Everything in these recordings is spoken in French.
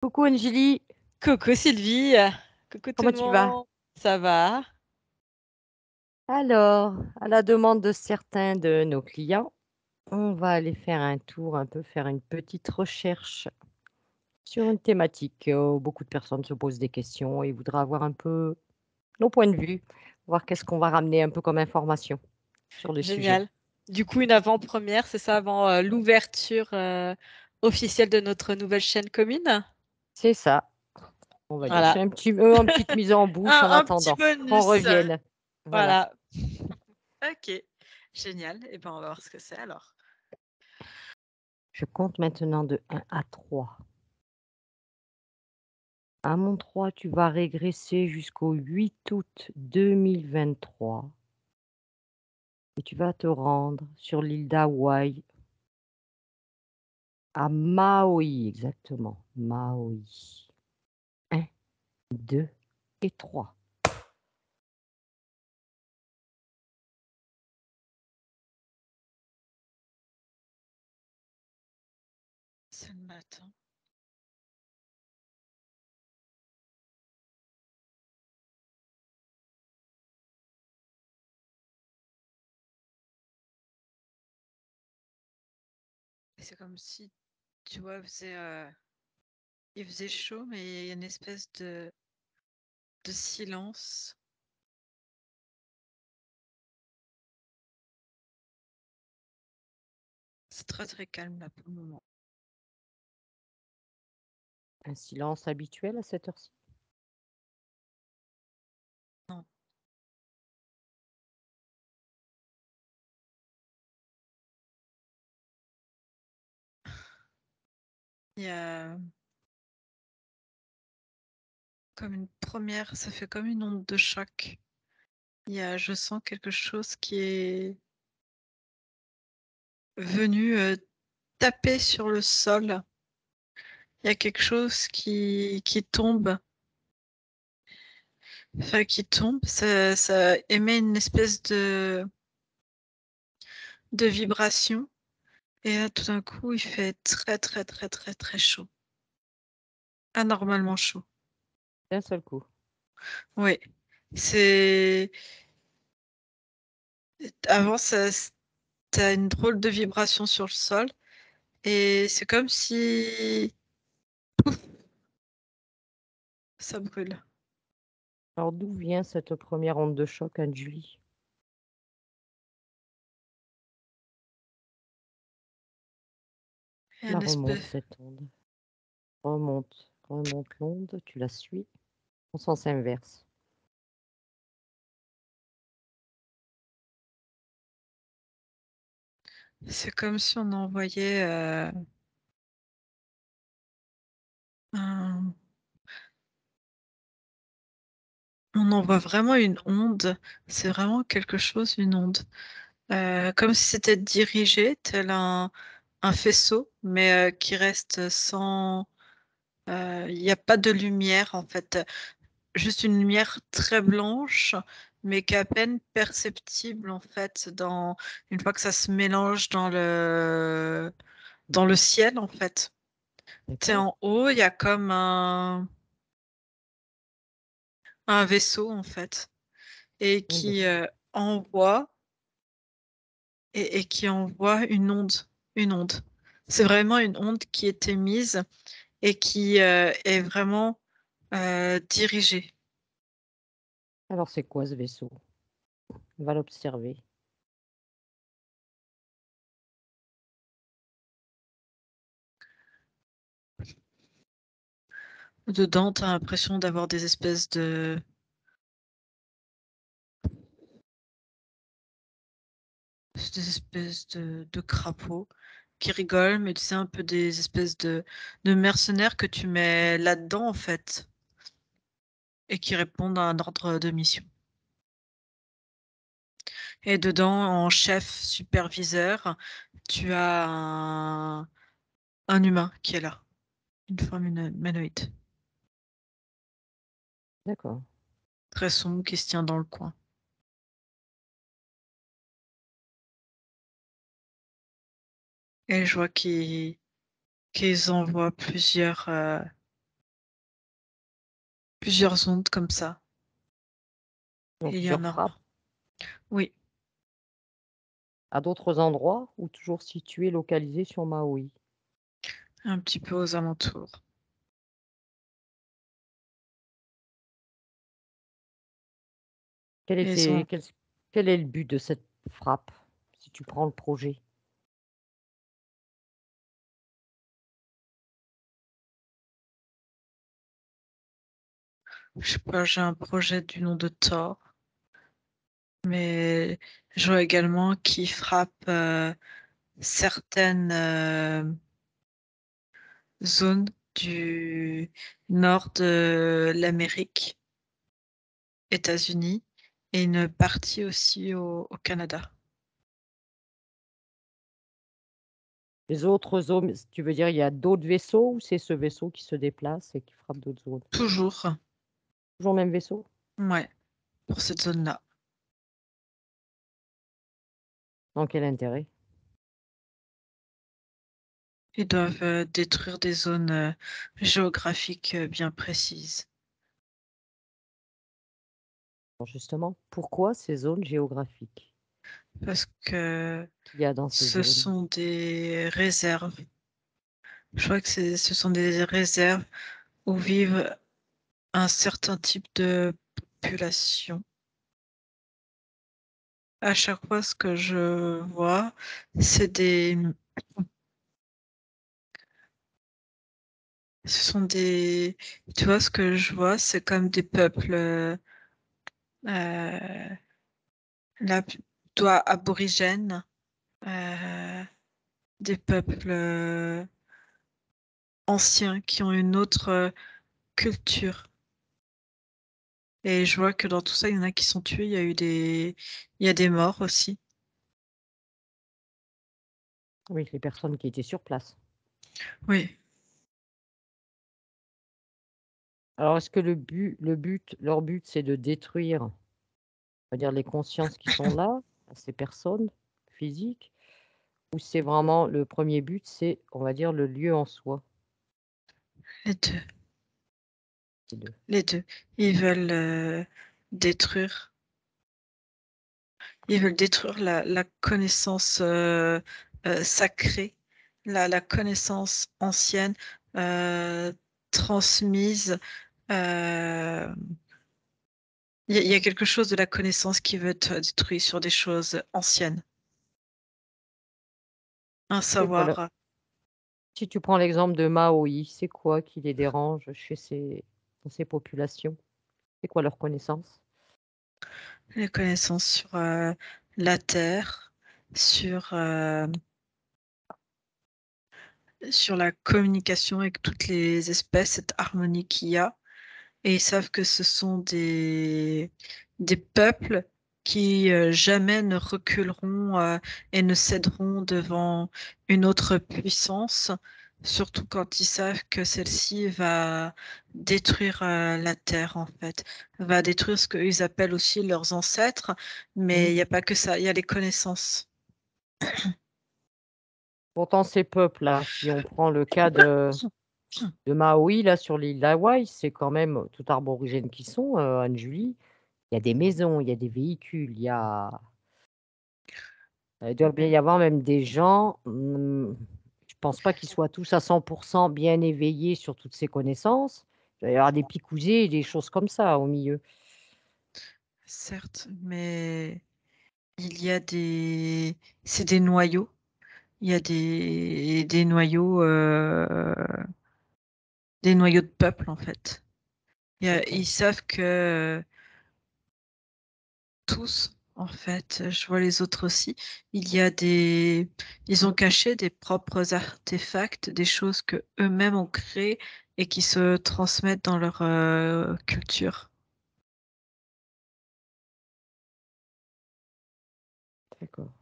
Coucou Angélie, Coucou Sylvie, coucou tout comment le tu vas? monde, ça va? Alors, à la demande de certains de nos clients, on va aller faire un tour, un peu faire une petite recherche sur une thématique où beaucoup de personnes se posent des questions et voudraient avoir un peu nos points de vue, voir qu'est-ce qu'on va ramener un peu comme information sur le sujet. Génial. Du coup, une avant-première, c'est ça, avant l'ouverture officielle de notre nouvelle chaîne commune? C'est ça, on va dire. Je Voilà, fais un petit peu une petite mise en bouche en un petit attendant qu'on bonus. revienne. Voilà. Voilà. Ok, génial. Et ben, on va voir ce que c'est alors. Je compte maintenant de 1 à 3. À mon 3, tu vas régresser jusqu'au 8 août 2023 et tu vas te rendre sur l'île d'Hawaï, à Maui exactement, Maui. 1, 2 et 3. C'est le matin. Et c'est comme si, tu vois, il faisait chaud, mais il y a une espèce de silence. C'est très très calme là pour le moment. Un silence habituel à cette heure-ci. Non. Il y a comme une première, ça fait comme une onde de choc. Je sens quelque chose qui est venu taper sur le sol. Il y a quelque chose qui tombe, enfin qui tombe, ça émet une espèce de vibration. Et là, tout d'un coup, il fait très, très, très, très, très chaud. Anormalement chaud. D'un seul coup. Oui. C'est. Avant, t'as une drôle de vibration sur le sol. Et c'est comme si ça brûle. Alors d'où vient cette première onde de choc, Anne-Julie? Il y a La une remonte espèce. cette onde. Remonte, remonte l'onde, tu la suis en sens inverse. C'est comme si on envoyait un- on envoie vraiment une onde. C'est vraiment quelque chose, une onde. Comme si c'était dirigé, tel un faisceau, mais qui reste sans. Il n'y a pas de lumière en fait. Juste une lumière très blanche, mais qui est à peine perceptible en fait une fois que ça se mélange dans le ciel en fait. T'es D'accord? en haut, il y a comme un vaisseau en fait, et Un qui vaisseau. envoie et qui envoie une onde, une onde. C'est vraiment une onde qui est émise et qui est vraiment dirigée. Alors c'est quoi ce vaisseau? On va l'observer. Dedans, tu as l'impression d'avoir des espèces de crapauds qui rigolent, mais tu sais, un peu des espèces de mercenaires que tu mets là-dedans, en fait, et qui répondent à un ordre de mission. Et dedans, en chef superviseur, tu as un humain qui est là, une forme humanoïde, D'accord. très sombre, qui se tient dans le coin. Et je vois qu'ils envoient plusieurs. plusieurs ondes comme ça. Donc Et il y en plusieurs aura. frappes Oui, à d'autres endroits ou toujours situées, localisées sur Maui? un petit peu aux alentours. Quel Et elles était ont quel est le but de cette frappe, si tu prends le projet? je sais pas, j'ai un projet du nom de Thor, mais je vois également qui frappe, certaines, zones du nord de l'Amérique, États-Unis, et une partie aussi au Canada. Les autres zones, tu veux dire, il y a d'autres vaisseaux ou c'est ce vaisseau qui se déplace et qui frappe d'autres zones? Toujours, Toujours le même vaisseau? ouais, pour cette zone-là. Dans quel intérêt? Ils doivent, détruire des zones, géographiques, bien précises. Alors justement, pourquoi ces zones géographiques? Parce que Qu'il y a dans ces ce zones? sont des réserves. Je crois que ce sont des réserves où vivent un certain type de population. À chaque fois, ce que je vois, c'est des ce sont des tu vois, ce que je vois, c'est comme des peuples, là, plutôt aborigènes, heu, des peuples, anciens qui ont une autre, culture, et je vois que dans tout ça, il y en a qui sont tués, il y a des morts aussi. Oui, les personnes qui étaient sur place. Oui, Alors est-ce que leur but, c'est de détruire, on va dire les consciences qui sont là, ces personnes physiques? Ou c'est vraiment le premier but, c'est, on va dire, le lieu en soi? les 2, Les 2. les 2. Ils veulent, détruire ils veulent détruire la connaissance, sacrée, la connaissance ancienne, heu, transmise, hem, il y a quelque chose de la connaissance qui veut être détruit sur des choses anciennes. Un C'est quoi le savoir, Si tu prends l'exemple de Maui, c'est quoi qui les dérange chez dans ces populations? C'est quoi leur connaissance? les connaissances sur, la terre, sur, sur la communication avec toutes les espèces, cette harmonie qu'il y a. Et ils savent que ce sont des peuples qui, jamais ne reculeront, et ne céderont devant une autre puissance, surtout quand ils savent que celle-ci va détruire, la terre, en fait, va détruire ce qu'eux appellent aussi leurs ancêtres, mais Mmh. il y a pas que ça, il y a les connaissances. Pourtant ces peuples-là, si on prend le cas de Maui, là, sur l'île d'Hawaï, c'est quand même tout aborigènes qui sont, Anne-Julie. Il y a des maisons, il y a des véhicules, il doit bien Ouais, y avoir même des gens, je pense pas qu'ils soient tous à 100 bien éveillés sur toutes ces connaissances. Il doit y avoir des picousés, des choses comme ça au milieu. certes, mais il y a c'est des noyaux. Il y a des noyaux de peuple, en fait. D'accord. Ils savent que tous, en fait, je vois les autres aussi, il y a des ils ont caché des propres artefacts, des choses que eux mêmes ont créées et qui se transmettent dans leur, culture, D'accord.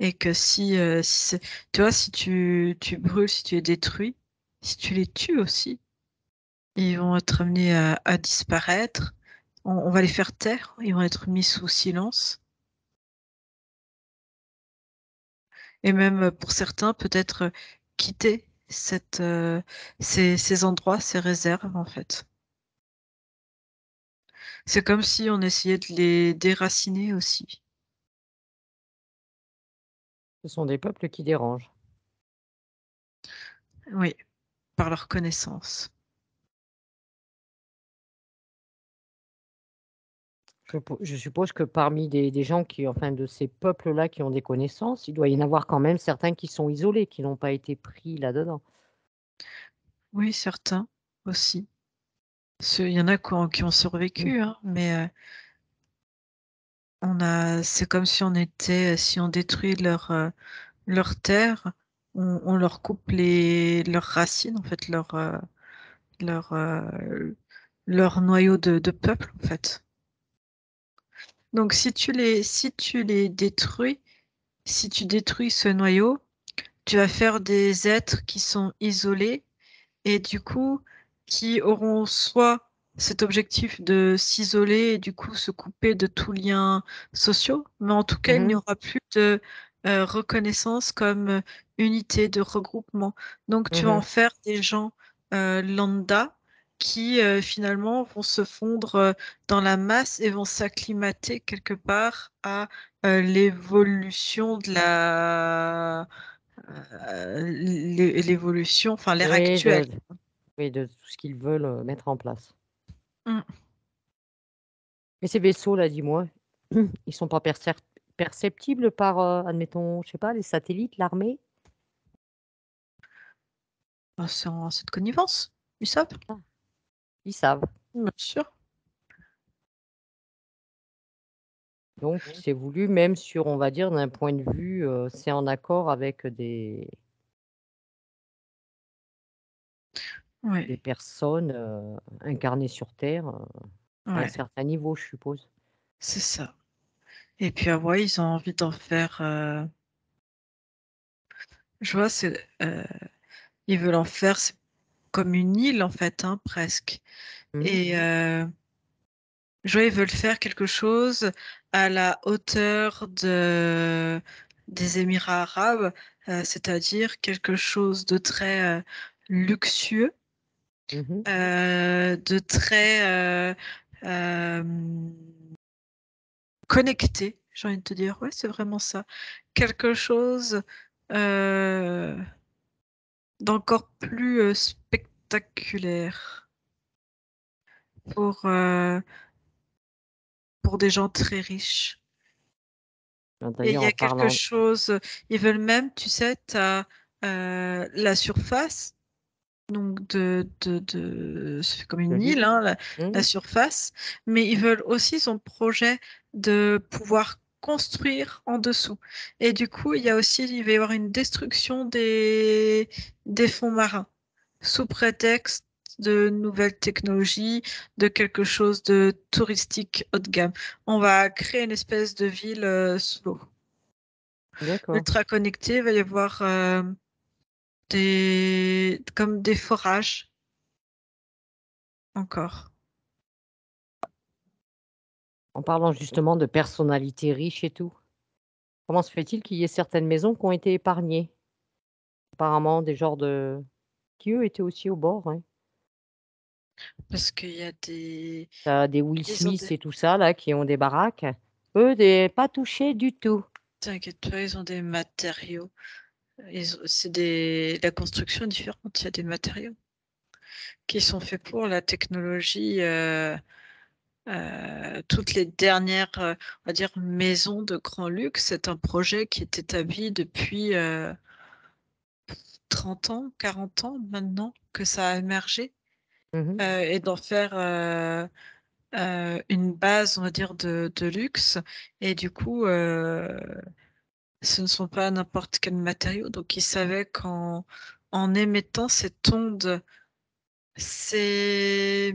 et que si c'est tu vois, si tu brûles, si tu les détruis, si tu les tues aussi, ils vont être amenés à disparaître. On va les faire taire, ils vont être mis sous silence, et même, pour certains, peut-être, quitter. ces endroits, ces réserves, en fait. C'est comme si on essayait de les déraciner aussi. Ce sont des peuples qui dérangent. Oui, par leur connaissance. Je suppose que parmi des gens qui enfin, de ces peuples-là qui ont des connaissances, il doit y en avoir quand même certains qui sont isolés, qui n'ont pas été pris là-dedans. Oui, certains aussi. Il y en a qui ont Mmh. survécu, hein, mais c'est comme si on détruit leur terre, on leur coupe leurs racines, en fait, leur, leur noyau de peuple, en fait. Donc si tu les détruis, si tu détruis ce noyau, tu vas faire des êtres qui sont isolés et du coup, qui auront soit cet objectif de s'isoler et du coup se couper de tout lien sociaux, mais en tout cas, il n'y Mmh. aura plus de reconnaissance comme unité de regroupement. Donc, tu vas en Mmh. faire des gens lambda qui finalement vont se fondre dans la masse et vont s'acclimater quelque part à l'évolution l'évolution, enfin l'ère Oui, actuelle. de tout ce qu'ils veulent, mettre en place. Mm. Et ces vaisseaux-là, dis-moi, ils sont pas perceptibles par, admettons, je sais pas, les satellites, l'armée? Bah, c'est de connivence, ils savent, Ah, ils savent. bien sûr. Donc c'est voulu même sur, on va dire, d'un point de vue, c'est en accord avec des Oui, personnes, incarnées sur terre, à un ouais, certain niveau, je suppose. c'est ça. Et puis, ah ouais, ils ont envie d'en faire. Je vois, ils veulent en faire c'est comme une île en fait, hein, presque. Mmh. Et je vois, ils veulent faire quelque chose à la hauteur des Émirats arabes, c'est-à-dire quelque chose de très luxueux. Mmh. De très hem, connecté, j'ai envie de te dire. Ouais, c'est vraiment ça. Quelque chose, heu, d'encore plus, spectaculaire pour, heu, pour des gens très riches. Et il C'est-à-dire y en a quelque parlant chose, ils veulent même, tu sais, tu as, la surface. Donc ça fait comme une mmh île, mh. hein, la Mmh. surface, mais ils veulent aussi son projet de pouvoir construire en dessous et du coup, il va y avoir une destruction des fonds marins, sous prétexte de nouvelles technologies, de quelque chose de touristique haut de gamme. On va créer une espèce de ville, sous l'eau. D'accord. Ultra connectée, il va y avoir, des forages encore. En parlant justement de personnalités riches et tout, comment se fait-il qu'il y ait certaines maisons qui ont été épargnées? Apparemment des genres de qui eux étaient aussi au bord, ouais. Parce qu'il y a des Tu as des Will ils ont Smith des et tout ça là qui ont des baraques. Eux, des pas touchés du tout. t'inquiète pas, ils ont des matériaux. C'est des la construction est différente, il y a des matériaux qui sont faits pour la technologie, toutes les dernières, on va dire maisons de grand luxe, c'est un projet qui est établi depuis, 30 ans, 40 ans maintenant que ça a émergé, Mmh mh. et d'en faire, une base, on va dire de luxe et du coup, ce ne sont pas n'importe quels matériaux, donc ils savaient qu'en émettant cette onde, c'est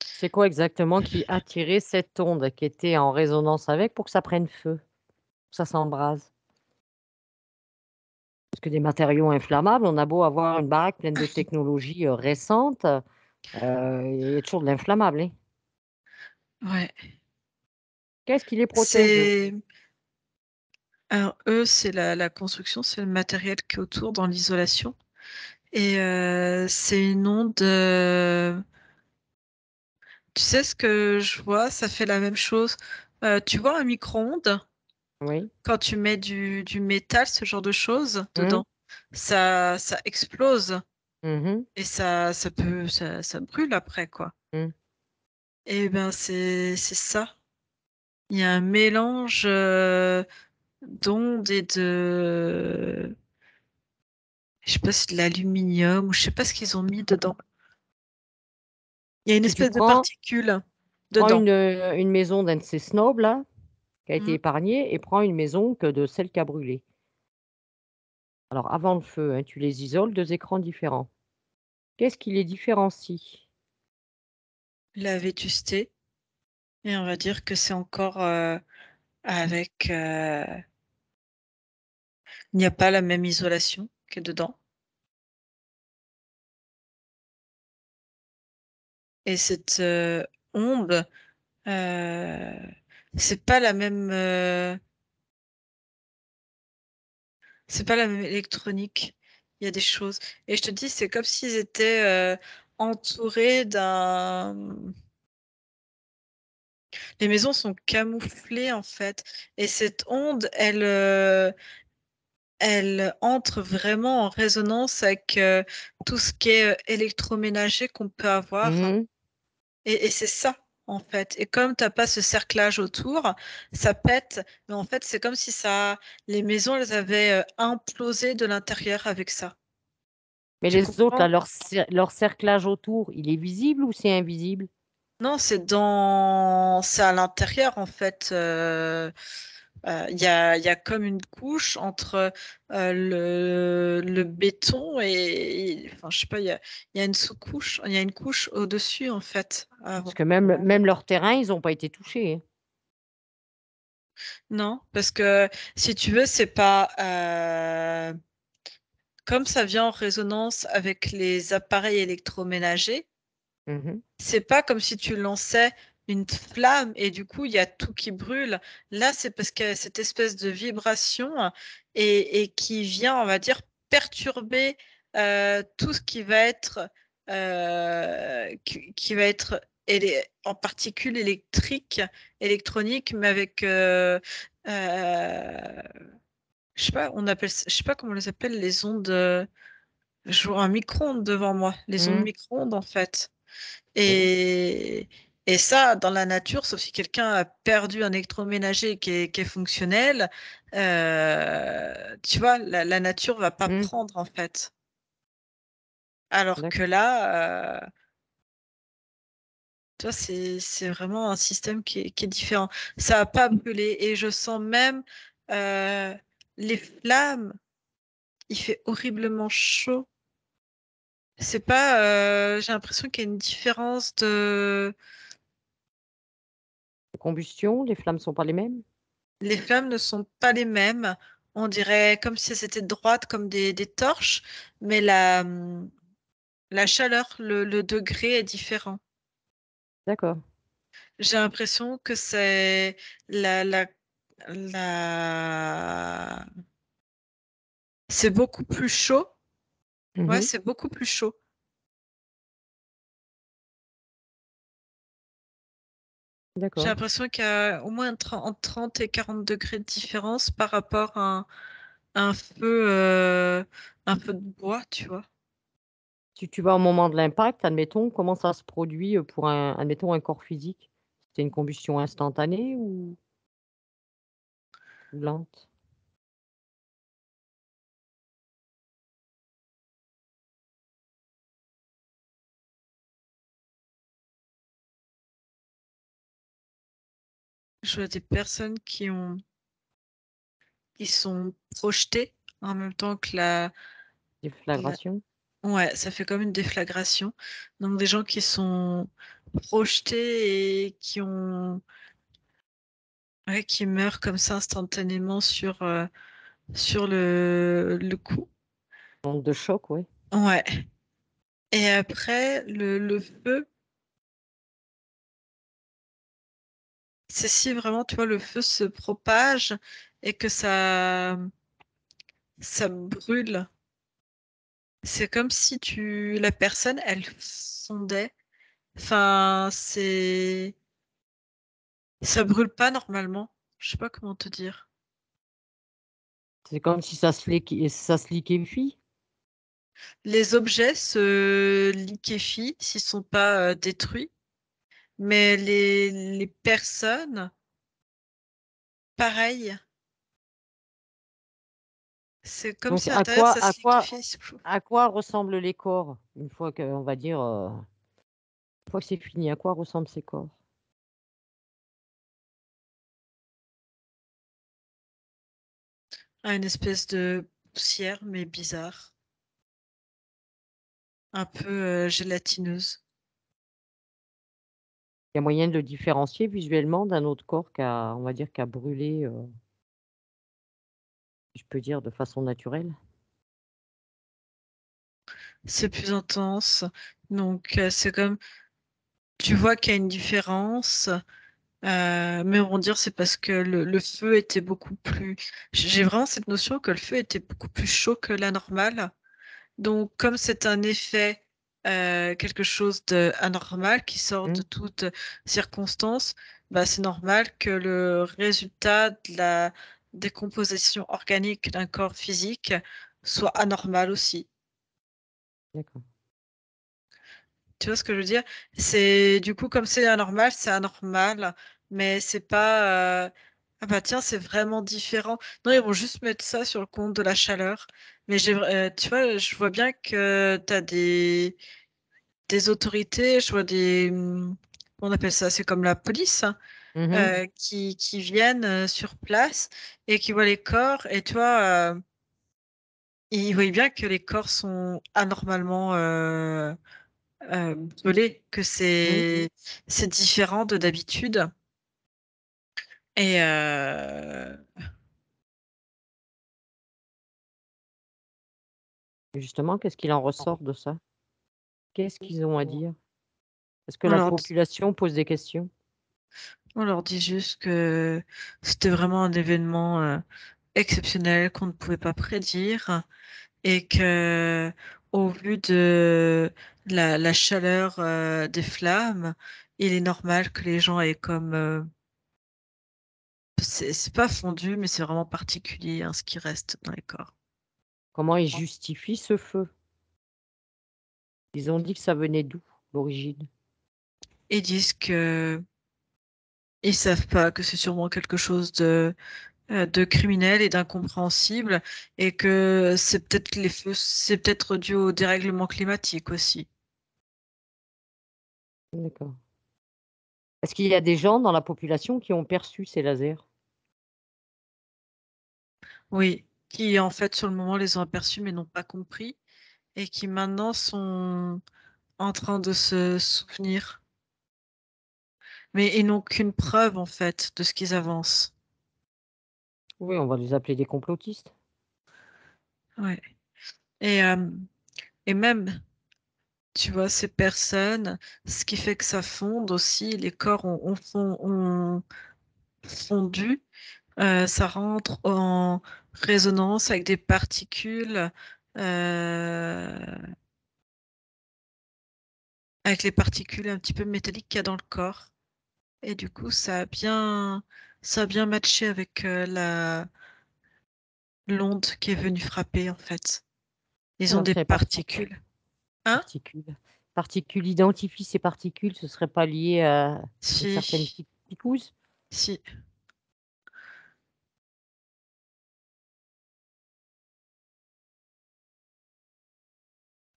C'est quoi exactement qui attirait cette onde qui était en résonance avec pour que ça prenne feu, que ça s'embrase? Parce que des matériaux inflammables, on a beau avoir une baraque pleine de technologies, récentes, il y a toujours de l'inflammable, hein. ouais, Qu'est-ce qui les protège eux? c'est Alors eux, c'est la construction, c'est le matériel qui est autour dans l'isolation et c'est une onde, tu sais ce que je vois? Ça fait la même chose. Tu vois un micro-ondes? Oui. Quand tu mets du métal, ce genre de choses Mmh. dedans, ça explose Mmh. et ça brûle après, quoi. Mmh. Et ben, c'est ça. Il y a un mélange, d'ondes et je sais pas, c'est de l'aluminium ou je sais pas ce qu'ils ont mis dedans. Il y a une Si tu espèce de prends particule prends dedans. une maison d'un de ces snobs là, qui a été Mmh. épargnée et prends une maison que de celle qui a brûlé. Alors avant le feu, hein, tu les isoles, 2 écrans différents. Qu'est-ce qui les différencie? La vétusté et on va dire que c'est encore, avec, il n'y a pas la même isolation qui est dedans et cette, onde, heu, c'est pas la même, c'est pas la même électronique. Il y a des choses et je te dis, c'est comme s'ils étaient, entourés d'un les maisons sont camouflées, en fait et cette onde, elle entre vraiment en résonance avec, tout ce qui est, électroménager qu'on peut avoir Mmh. et c'est ça, en fait et comme tu as pas ce cerclage autour, ça pète mais en fait, c'est comme si ça les maisons, elles avaient, implosé de l'intérieur avec ça. Mais Tu les autres là, comprends? leur cerclage autour, il est visible ou c'est invisible? Non, c'est à l'intérieur, en fait, il y a comme une couche entre, le béton et enfin, je sais pas, il y a une sous-couche, il y a une couche au-dessus, en fait, Parce avant. que même leur terrain, ils ont pas été touchés, hein. Non, parce que si tu veux, c'est pas, comme ça vient en résonance avec les appareils électroménagers. Mmh mh. C'est pas comme si tu lançais une flamme et du coup, il y a tout qui brûle. Là, c'est parce qu'il y a cette espèce de vibration et qui vient, on va dire, perturber, tout ce qui va être, qui va être en particules électriques, électroniques, mais avec, je sais pas, je sais pas comment on les appelle les ondes, je vois un micro-ondes devant moi, les ondes Mmh. micro-ondes, en fait. Oui, Et et ça, dans la nature, sauf si quelqu'un a perdu un électroménager qui est fonctionnel, tu vois, la nature va pas mmh, prendre, en fait. Alors que d'accord. là, tu vois, c'est vraiment un système qui est différent. Ça a pas brûlé et je sens même, heu, les flammes, il fait horriblement chaud. C'est pas, j'ai l'impression qu'il y a une différence de Combustion, les flammes sont pas les mêmes? les flammes ne sont pas les mêmes. On dirait comme si elles étaient droites comme des torches, mais la chaleur, le degré est différent. D'accord. J'ai l'impression que c'est la la c'est beaucoup plus chaud. Mmh Ouais, mh. c'est beaucoup plus chaud. J'ai D'accord. l'impression qu'il y a au moins entre 30 et 40 degrés de différence par rapport à un feu de bois, tu vois? Si tu vas au moment de l'impact, admettons, comment ça se produit, pour un corps physique? C'est une combustion instantanée ou lente? Je vois des personnes qui sont projetées en même temps que la Déflagration? ouais, ça fait comme une déflagration. Donc des gens qui sont projetés et qui meurent comme ça instantanément sur le coup. Onde de choc, oui. Ouais et après le feu, c'est si vraiment, tu vois, le feu se propage et que ça brûle. C'est comme si la personne, elle fondait. Enfin, ça brûle pas normalement. Je sais pas comment te dire. C'est comme si ça se liquéfie? Les objets se liquéfient s'ils sont pas détruits, mais les personnes, pareil. C'est comme Donc si à l'intérieur, ça se liquéfiait. à quoi ressemblent les corps? Une fois que on va dire, une fois que c'est fini, à quoi ressemblent ces corps? À une espèce de poussière, mais bizarre. Un peu gélatineuse. Il y a moyen de le différencier visuellement d'un autre corps on va dire, qui a brûlé, si je peux dire, de façon naturelle? C'est plus intense. Donc, c'est comme, tu vois qu'il y a une différence, mais on va dire c'est parce que le feu était beaucoup plus. J'ai vraiment cette notion que le feu était beaucoup plus chaud que la normale. Donc, comme c'est un effet, quelque chose d'anormal qui sort de Mmh, toute circonstance, bah, c'est normal que le résultat de la décomposition organique d'un corps physique soit anormal aussi. d'accord. Tu vois ce que je veux dire? C'est du coup, comme c'est anormal, mais c'est pas, ah bah tiens, c'est vraiment différent. Non, ils vont juste mettre ça sur le compte de la chaleur. Mais tu vois, je vois bien que tu as des autorités, je vois on appelle ça, c'est comme la police, hein, Mmh mh. qui viennent sur place et qui voient les corps. Et tu vois, ils voient bien que les corps sont anormalement brûlés, que Mmh. c'est différent de d'habitude. Et Et justement, qu'est-ce qu'il en ressort de ça? Qu'est-ce qu'ils ont à dire? Est-ce que on la leur dit, population pose des questions? on leur dit juste que c'était vraiment un événement exceptionnel qu'on ne pouvait pas prédire et que, au vu de la chaleur des flammes, il est normal que les gens aient comme c'est pas fondu, mais c'est vraiment particulier, hein, ce qui reste dans les corps. Comment ils justifient ce feu? Ils ont dit que ça venait d'où, l'origine? Ils disent que ils savent pas, que c'est sûrement quelque chose de criminel et d'incompréhensible, et que c'est peut-être dû au dérèglement climatique aussi. D'accord. Est-ce qu'il y a des gens dans la population qui ont perçu ces lasers? Oui, qui en fait sur le moment les ont aperçus mais n'ont pas compris, et qui maintenant sont en train de se souvenir. Mais ils n'ont qu'une preuve en fait de ce qu'ils avancent. Oui, on va les appeler des complotistes. Ouais. Et, euh, et même, tu vois, ces personnes, ce qui fait que ça fonde aussi, les corps ont fondu, ça rentre en résonance avec des particules, avec les particules un petit peu métalliques qu'il y a dans le corps. Et du coup, ça a bien matché avec l'onde qui est venue frapper, en fait. Ils ont Alors des tiens, particules. Hein? particules. Particules, identifie ces particules, ce serait pas lié à une Si, certaine picouse? si.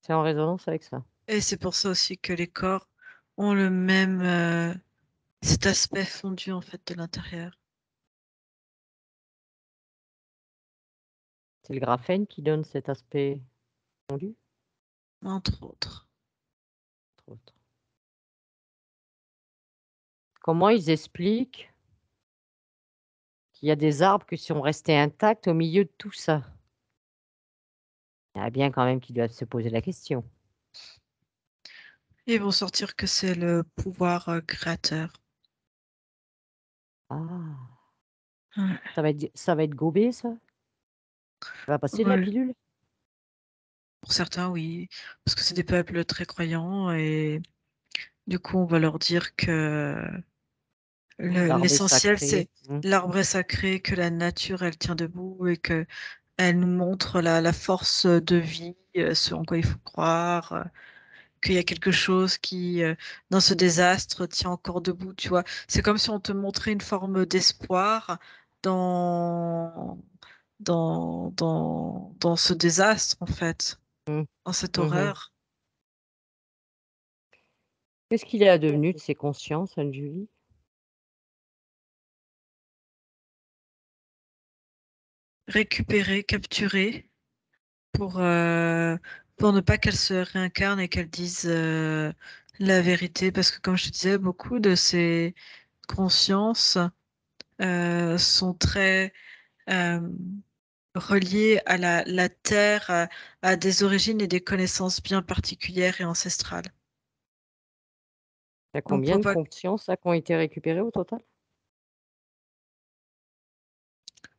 C'est en résonance avec ça. Et c'est pour ça aussi que les corps ont le même, cet aspect fondu, en fait, de l'intérieur, C'est le graphène qui donne cet aspect fondu, entre autres. entre autres. Comment ils expliquent qu'il y a des arbres qui sont restés intacts au milieu de tout ça? Il y en a bien quand même qui doivent se poser la question. Ils vont sortir que c'est le pouvoir créateur. Ah! Ouais, Ça va être gobé ça? Ça va passer la ouais, pilule? pour certains, oui, parce que c'est des peuples très croyants et du coup, on va leur dire que L'arbre est l'essentiel, sacré. c'est l'arbre est sacré, que la nature, elle tient debout et que elle nous montre la force de vie, ce en quoi il faut croire, qu'il y a quelque chose qui, dans ce désastre, tient encore debout, tu vois. C'est comme si on te montrait une forme d'espoir dans, dans ce désastre, en fait, Mmh. dans cette Mmh. horreur. Qu'est-ce qu'il est advenu de ces consciences, Anne-Julie? Récupérer, capturer pour ne pas qu'elle se réincarne et qu'elle dise la vérité. Parce que comme je te disais, beaucoup de ces consciences sont très euh, reliées à la terre, à des origines et des connaissances bien particulières et ancestrales. Il y a Donc combien faut de pas consciences là qui ont été récupérées au total?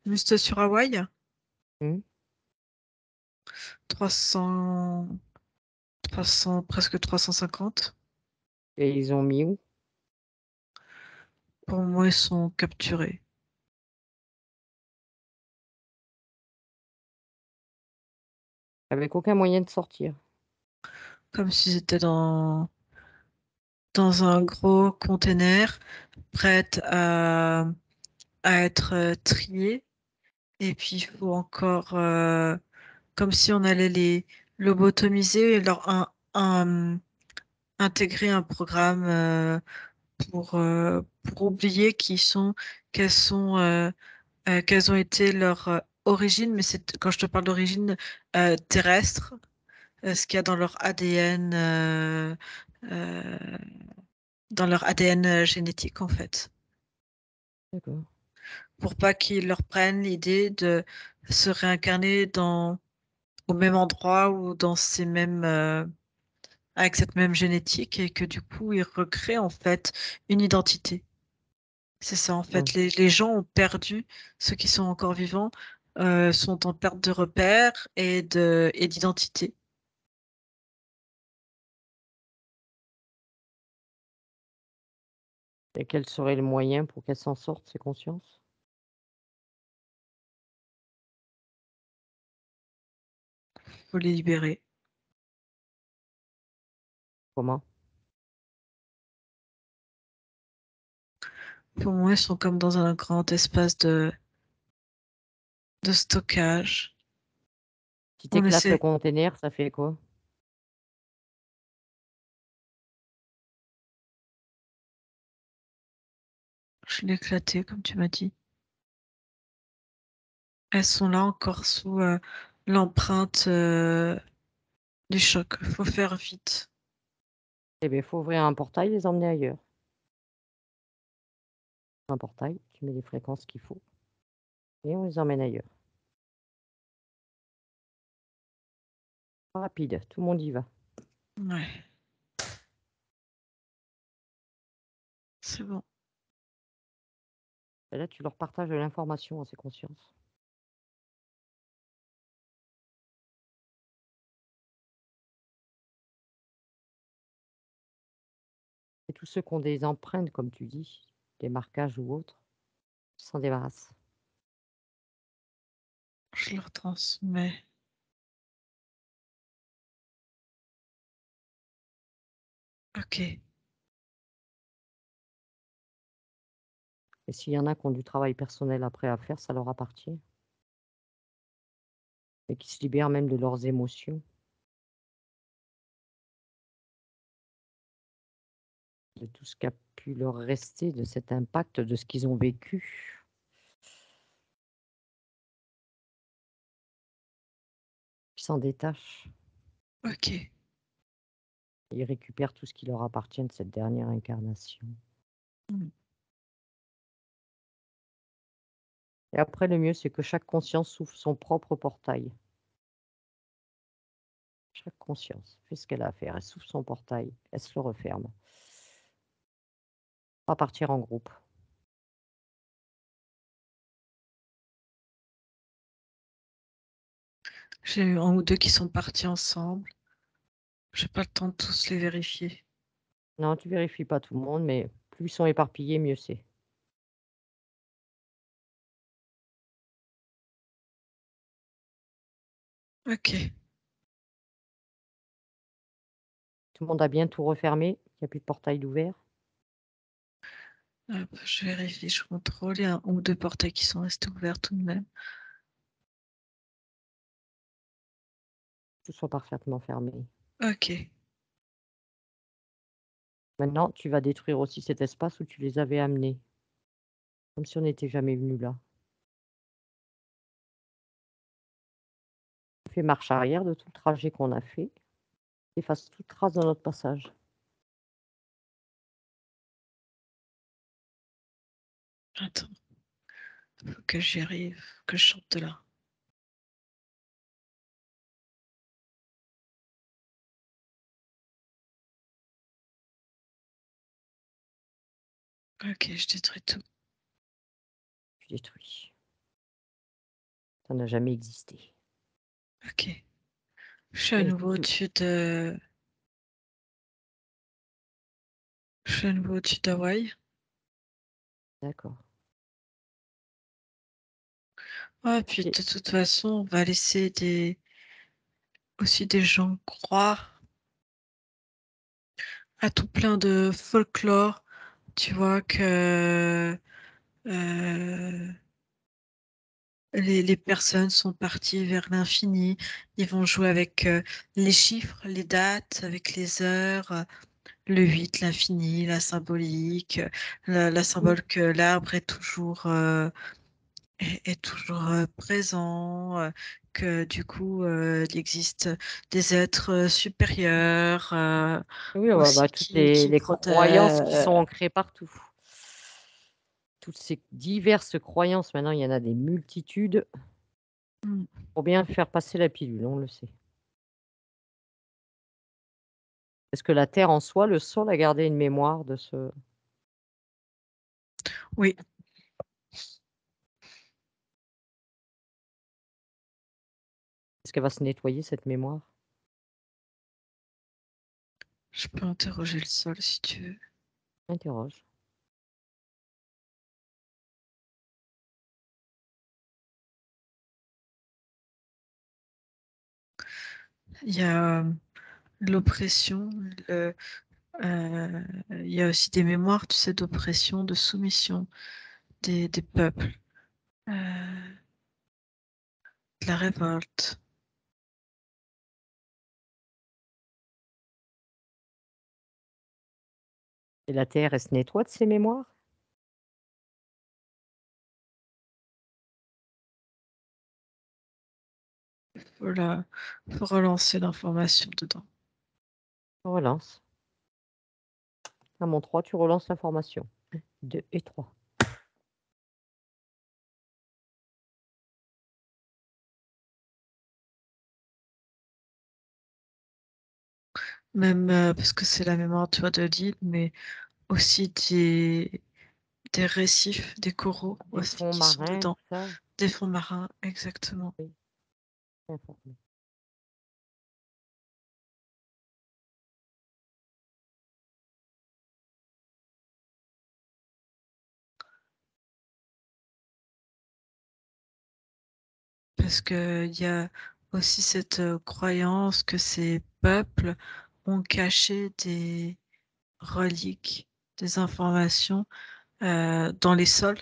juste sur Hawaï, Mmh. 300, 300, presque 350. Et ils ont mis où? Pour moi, ils sont capturés. Avec aucun moyen de sortir. Comme s'ils étaient dans un gros container, prête à être triée. Et puis, il faut encore, comme si on allait les lobotomiser et intégrer un programme pour oublier quelles ont été leurs origines. Mais quand je te parle d'origine terrestre, ce qu'il y a dans leur ADN, euh, dans leur ADN génétique, en fait. D'accord. Pour pas qu'ils leur prennent l'idée de se réincarner au même endroit ou dans avec cette même génétique et que du coup, ils recréent en fait une identité. C'est ça, en Mmh. fait. Les gens ont perdu, ceux qui sont encore vivants, sont en perte de repères et d'identité. Et quel serait le moyen pour qu'elles s'en sortent, ces consciences? Faut les libérer. Comment? Pour moi, ils sont comme dans un grand espace de stockage. Si tu On éclates le essaie, container, ça fait quoi? je l'ai éclaté, comme tu m'as dit. Elles sont là encore sous l'empreinte du choc. Faut faire vite. Eh beh, il faut ouvrir un portail, les emmener ailleurs. Un portail, tu mets les fréquences qu'il faut et on les emmène ailleurs. Rapide, tout le monde y va. Ouais, c'est bon. Et là, tu leur partages de l'information à ces consciences. Et tous ceux qui ont des empreintes, comme tu dis, des marquages ou autres, s'en débarrassent. Je leur transmets. Ok. Et s'il y en a qui ont du travail personnel après à faire, ça leur appartient. Et qui se libèrent même de leurs émotions, de tout ce qui a pu leur rester, de cet impact, de ce qu'ils ont vécu. Ils s'en détachent. Ok. Ils récupèrent tout ce qui leur appartient de cette dernière incarnation. Mm. Et après, le mieux, c'est que chaque conscience ouvre son propre portail. Chaque conscience fait ce qu'elle a à faire. Elle s'ouvre son portail, elle se le referme. Pas partir en groupe. J'ai eu un ou 2 qui sont partis ensemble. J'ai pas le temps de tous les vérifier. Non, tu vérifies pas tout le monde, mais plus ils sont éparpillés, mieux c'est. OK. Tout le monde a bien tout refermé, il y a plus de portail d'ouvert. Hop, je vérifie, je contrôle. Il y a 1 ou 2 portails qui sont restés ouverts tout de même. Tout soit parfaitement fermé. OK. Maintenant, tu vas détruire aussi cet espace où tu les avais amenés, comme si on n'était jamais venu là. On fait marche arrière de tout le trajet qu'on a fait, efface toute trace de notre passage. Attends, faut que j'y arrive, que je sorte de là. OK, je détruis tout. Tu détruis. Ça n'a jamais existé. OK. Je suis à Et nouveau tu au-dessus de je suis à nouveau au-dessus d'Hawaï. d'accord. Ah, puis Et de toute façon, on va laisser aussi des gens croire à tout plein de folklore, tu vois? Que, heu, les personnes sont parties vers l'infini. Ils vont jouer avec, les chiffres, les dates, avec les heures, le 8, l'infini, la symbolique, la mmh, symbole que l'arbre est toujours, est toujours, présent, que du coup, il existe des êtres, supérieurs, oui, aussi toutes qui les croyances qui sont protègent. ancrées partout. Toutes ces diverses croyances, maintenant, il y en a des multitudes. Mmh, Pour bien faire passer la pilule, on le sait. Est-ce que la terre en soi, le sol a gardé une mémoire de ce oui, est-ce qu'elle va se nettoyer cette mémoire? je peux interroger le sol si tu veux. Interroge. Il y a, l'oppression, le il y a aussi des mémoires, tu sais, d'oppression, de soumission des peuples, de la révolte. Et la terre, elle se nettoie de ses mémoires? Voilà, faut relancer l'information dedans. On relance. À mon 3, tu relances l'information. 2 et 3. Même, parce que c'est la mémoire, tu vois, de l'île, mais aussi des récifs, des coraux Des aussi fonds qui sont marins, dedans, tout ça? des fonds marins, exactement. Oui, informé. Parce qu'il y a aussi cette, croyance que ces peuples ont caché des reliques, des informations, dans les sols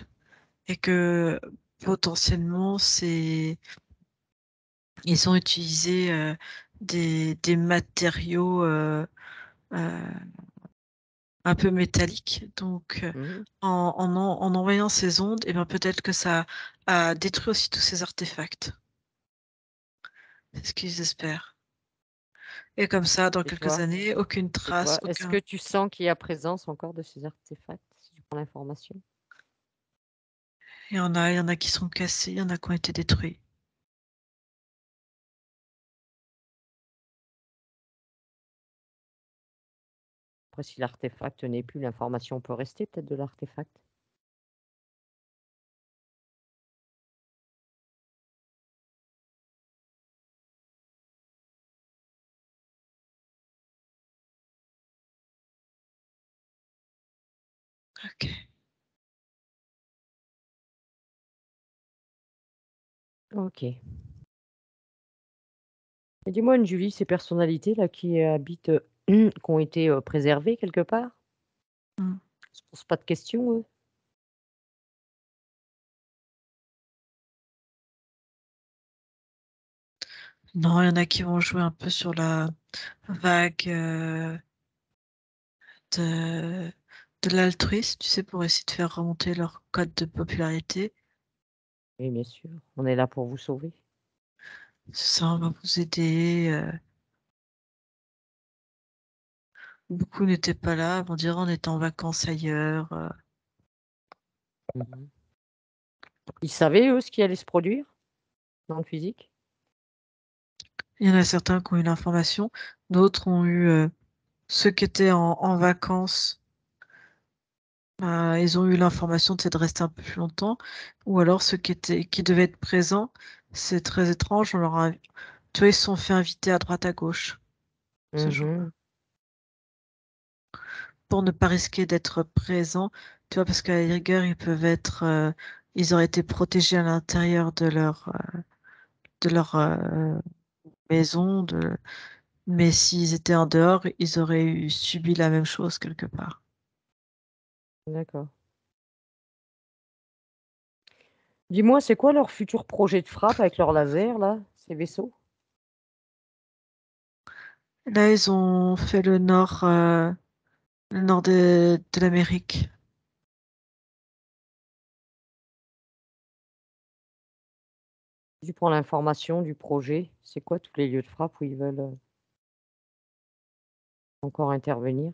et que potentiellement ils ont utilisé, des matériaux, heu, un peu métalliques donc Mmh. en envoyant ces ondes et ben, peut-être que ça a détruit aussi tous ces artefacts. C'est ce qu'ils espèrent et comme ça, dans Et quelques années, aucune trace, toi, est-ce que aucun tu sens qu'il y a présence encore de ces artefacts, si tu prends l'information? il y en a qui sont cassés, il y en a qui ont été détruits. Après si l'artefact n'est plus, l'information peut rester peut-être de l'artefact? OK. OK. Et dis-moi, une Julie, ces personnalités-là qui habitent, qui ont été, préservées quelque part? Mmh. Ils se posent pas de questions, eux? Non, il y en a qui vont jouer un peu sur la vague, de de l'altruisme, tu sais, pour essayer de faire remonter leur cote de popularité. Oui, bien sûr, on est là pour vous sauver. Ça, on va vous aider, beaucoup n'étaient pas là, vont dire: «On était en vacances ailleurs», Mmh. Ils savaient, eux, ce qui allait se produire dans le physique? Il y en a certains qui ont eu l'information, d'autres ont eu, ceux qui étaient en vacances, ils ont eu l'information, tu sais, de rester un peu plus longtemps, ou alors ceux qui devaient être présents, c'est très étrange, on leur a tu vois, ils se sont fait inviter à droite à gauche, ce jour-là, Mmh. pour ne pas risquer d'être présents, tu vois? Parce qu'à la rigueur, ils auraient été protégés à l'intérieur de leur, maison, mais s'ils étaient en dehors, ils auraient subi la même chose quelque part. D'accord. Dis-moi, c'est quoi leur futur projet de frappe avec leurs lasers là, ces vaisseaux? Là, ils ont fait le nord de l'Amérique. Tu prends l'information du projet, c'est quoi tous les lieux de frappe où ils veulent, encore intervenir?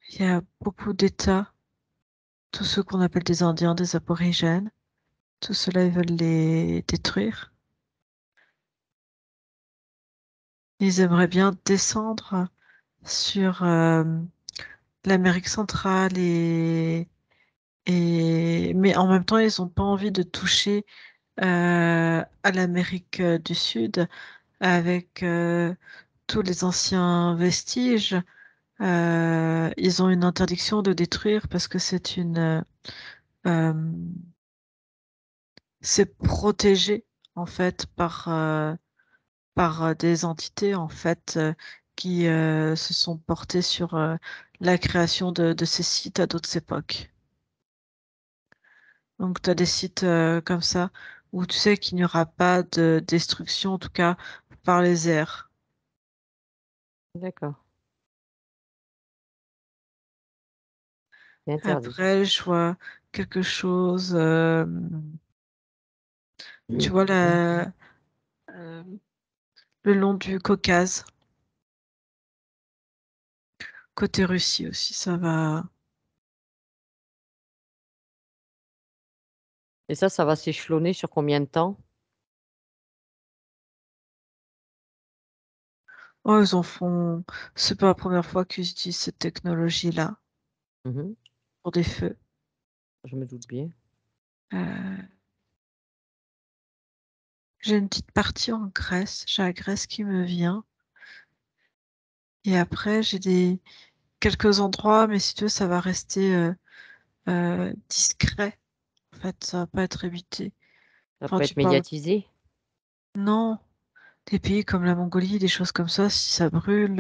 Il y a beaucoup d'États, tous ceux qu'on appelle des Indiens, des Aborigènes, tout cela, ils veulent les détruire. Ils aimeraient bien descendre sur, l'Amérique centrale mais en même temps, ils ont pas envie de toucher, à l'Amérique, du Sud avec, tous les anciens vestiges. Ils ont une interdiction de détruire parce que hem, c'est protégé en fait par des entités en fait, qui, se sont portées sur, la création de ces sites à d'autres époques. Donc tu as des sites, comme ça où tu sais qu'il n'y aura pas de destruction, en tout cas par les airs. D'accord, c'est interdit. Après je vois quelque chose, tu vois hem, le long du Caucase, côté Russie aussi, ça va. Et ça va s'échelonner sur combien de temps? Oh, ils en font c'est pas la première fois qu'ils utilisent cette technologie-là Mmh. pour des feux. Je me doute bien. Heu, j'ai une petite partie en Grèce, j'ai la Grèce qui me vient et après j'ai des quelques endroits, mais si tu veux, ça va rester, discret. En fait, ça va pas être évité. Ça va Enfin, pas tu être parles médiatisé? non, des pays comme la Mongolie, des choses comme ça, si ça brûle,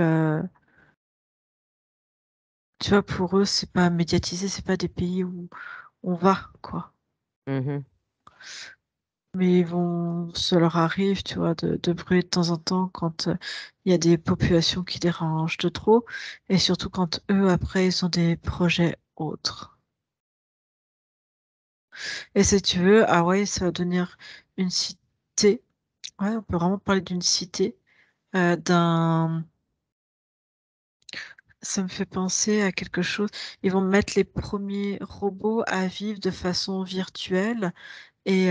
tu vois, pour eux, c'est pas médiatisé, c'est pas des pays où on va, quoi. Mmh. Mais ils vont ça leur arrive, tu vois, de brûler de temps en temps quand, il y a des populations qui dérangent de trop et surtout quand eux, après, ils ont des projets autres. Et si tu veux, Hawaï, ça va devenir une cité, ouais, on peut vraiment parler d'une cité, d'un ça me fait penser à quelque chose, ils vont mettre les premiers robots à vivre de façon virtuelle et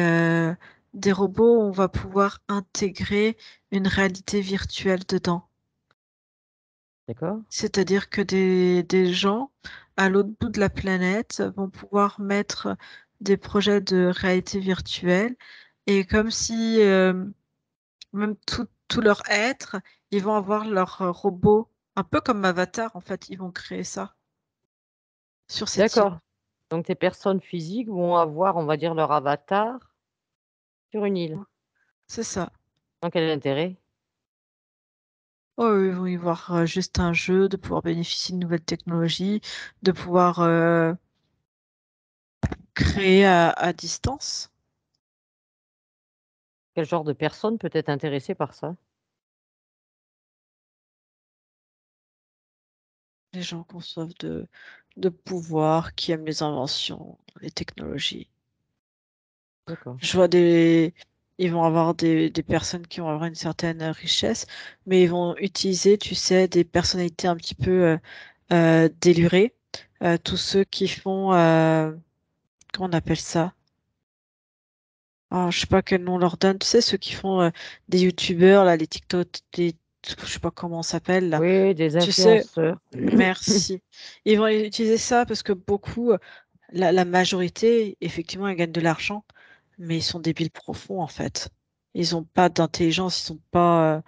des robots où on va pouvoir intégrer une réalité virtuelle dedans. D'accord. C'est-à-dire que des gens à l'autre bout de la planète vont pouvoir mettre, des projets de réalité virtuelle et comme si même tout leur être, ils vont avoir leur robot, un peu comme Avatar en fait, ils vont créer ça sur cette île. D'accord. Donc tes personnes physiques vont avoir, on va dire, leur avatar sur une île. C'est ça. Dans quel intérêt? Oh, ils vont y voir juste un jeu, de pouvoir bénéficier de nouvelles technologies, de pouvoir créer à distance. Quel genre de personne peut être intéressée par ça? Les gens qui ont soif de pouvoir, qui aiment les inventions, les technologies. D'accord. Je vois ils vont avoir des personnes qui vont avoir une certaine richesse, mais ils vont utiliser, tu sais, des personnalités un petit peu délurées. Tous ceux qui font, comment on appelle ça? Oh, je sais pas quel nom on leur donne. Tu sais, ceux qui font des youtubeurs, là, les TikTok, je sais pas comment on s'appelle, là. Oui, des Tu sais, influenceurs. merci. Ils vont utiliser ça parce que beaucoup, la majorité, effectivement, ils gagnent de l'argent, mais ils sont débiles profonds, en fait. Ils ont pas d'intelligence, ils sont pas.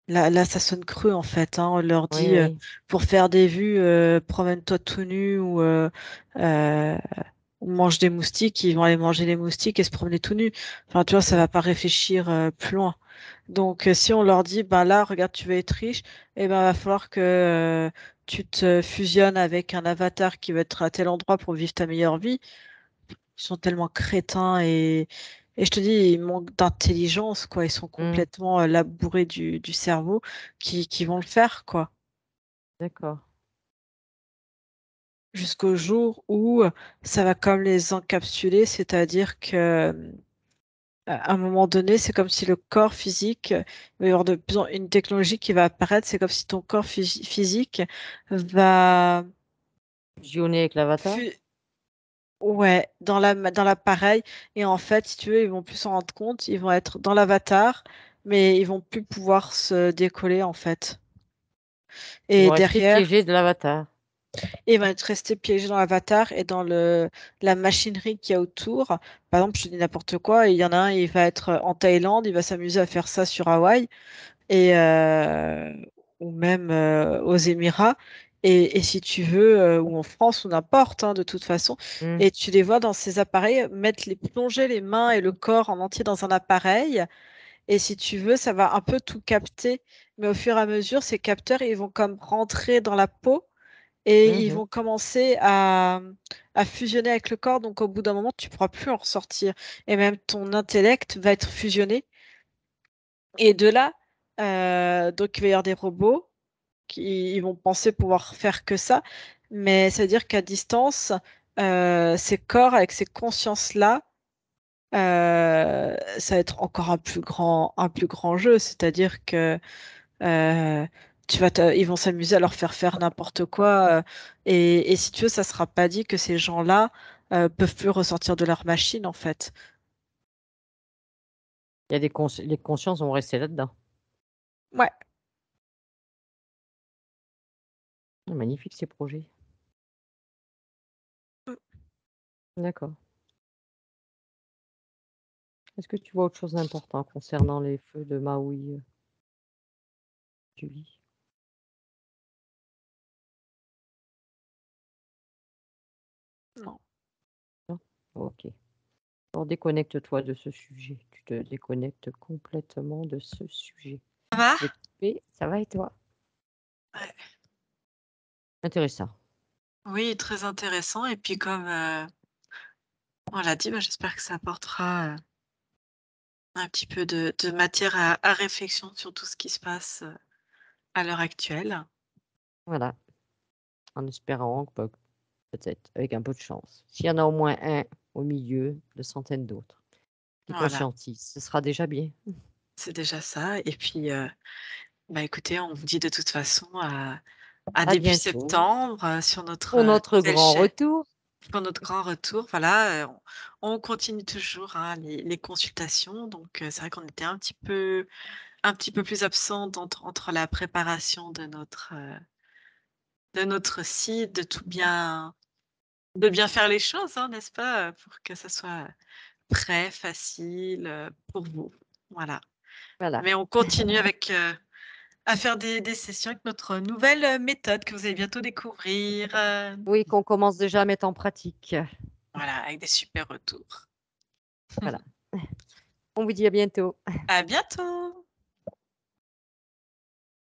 Là, ça sonne creux, en fait, hein. On leur Oui, dit, oui. pour faire des vues, promène-toi tout nu euh, ou mange des moustiques, ils vont aller manger les moustiques et se promener tout nu. Enfin, tu vois, ça Mmh. va pas réfléchir plus loin. Donc, si on leur dit, ben là, regarde, tu veux être riche, eh ben, va falloir que tu te fusionnes avec un avatar qui va être à tel endroit pour vivre ta meilleure vie. Ils sont tellement crétins et je te dis, ils manquent d'intelligence, quoi. Ils sont Mmh. complètement labourés du cerveau qui vont le faire, quoi. D'accord. Jusqu'au jour où ça va comme les encapsuler, c'est-à-dire que à un moment donné, c'est comme si le corps physique, il va y avoir de plus en une technologie qui va apparaître, c'est comme si ton corps physique va Fusionner avec l'avatar? fu- ouais, dans l'appareil. Et en fait, si tu veux, ils vont plus s'en rendre compte, ils vont être dans l'avatar, mais ils vont plus pouvoir se décoller, en fait. Ils Et vont rester derrière, piégés de l'avatar. il va être resté piégé dans l'avatar et dans la machinerie qu'il y a autour. Par exemple, je te dis n'importe quoi, il y en a un, il va être en Thaïlande, il va s'amuser à faire ça sur Hawaï et ou même aux Émirats. Et si tu veux, ou en France ou n'importe, hein, de toute façon, Mmh. et tu les vois dans ces appareils plonger les mains et le corps en entier dans un appareil. Et si tu veux, ça va un peu tout capter, mais au fur et à mesure, ces capteurs, ils vont comme rentrer dans la peau et Mmh ils mh. vont commencer à fusionner avec le corps. Donc, au bout d'un moment, tu pourras plus en ressortir. Et même ton intellect va être fusionné. Et de là, donc il va y avoir des robots qui ils vont penser pouvoir faire que ça. Mais ça veut dire qu'à distance, ces corps avec ces consciences-là, ça va être encore un plus grand jeu. C'est-à-dire que euh, ils vont s'amuser à leur faire faire n'importe quoi. Et si tu veux, ça sera pas dit que ces gens-là peuvent plus ressortir de leur machine, en fait. Il y a des les consciences vont rester là-dedans. Ouais. Ah, magnifique ces projets. D'accord. Est-ce que tu vois autre chose d'important concernant les feux de Maui, Julie? Non. Non? OK. Alors déconnecte-toi de ce sujet. Tu te déconnectes complètement de ce sujet. Ça va? Je vais couper. Ça va et toi? Ouais. Intéressant. Oui, très intéressant. Et puis comme on l'a dit, bah, j'espère que ça apportera un petit peu de matière à réflexion sur tout ce qui se passe à l'heure actuelle. Voilà, en espérant que, bah, peut-être avec un peu de chance, s'il y en a au moins un au milieu de centaines d'autres qui Voilà, conscientisent, ce sera déjà bien. c'est déjà ça. Et puis, bah, écoutez, on vous dit de toute façon à À début bientôt septembre sur notre pour notre nouvelle grand chaîne, retour. pour notre grand retour. Voilà, on continue toujours hein, les consultations. Donc, c'est vrai qu'on était un petit peu plus absente entre la préparation de notre site, de tout bien de bien faire les choses, hein, n'est-ce pas? Pour que ça soit prêt, facile, pour vous. Voilà. Voilà. Mais on continue avec, à faire des sessions avec notre nouvelle, méthode que vous allez bientôt découvrir, Oui, qu'on commence déjà à mettre en pratique. voilà, avec des super retours. Voilà. On vous dit à bientôt. À bientôt!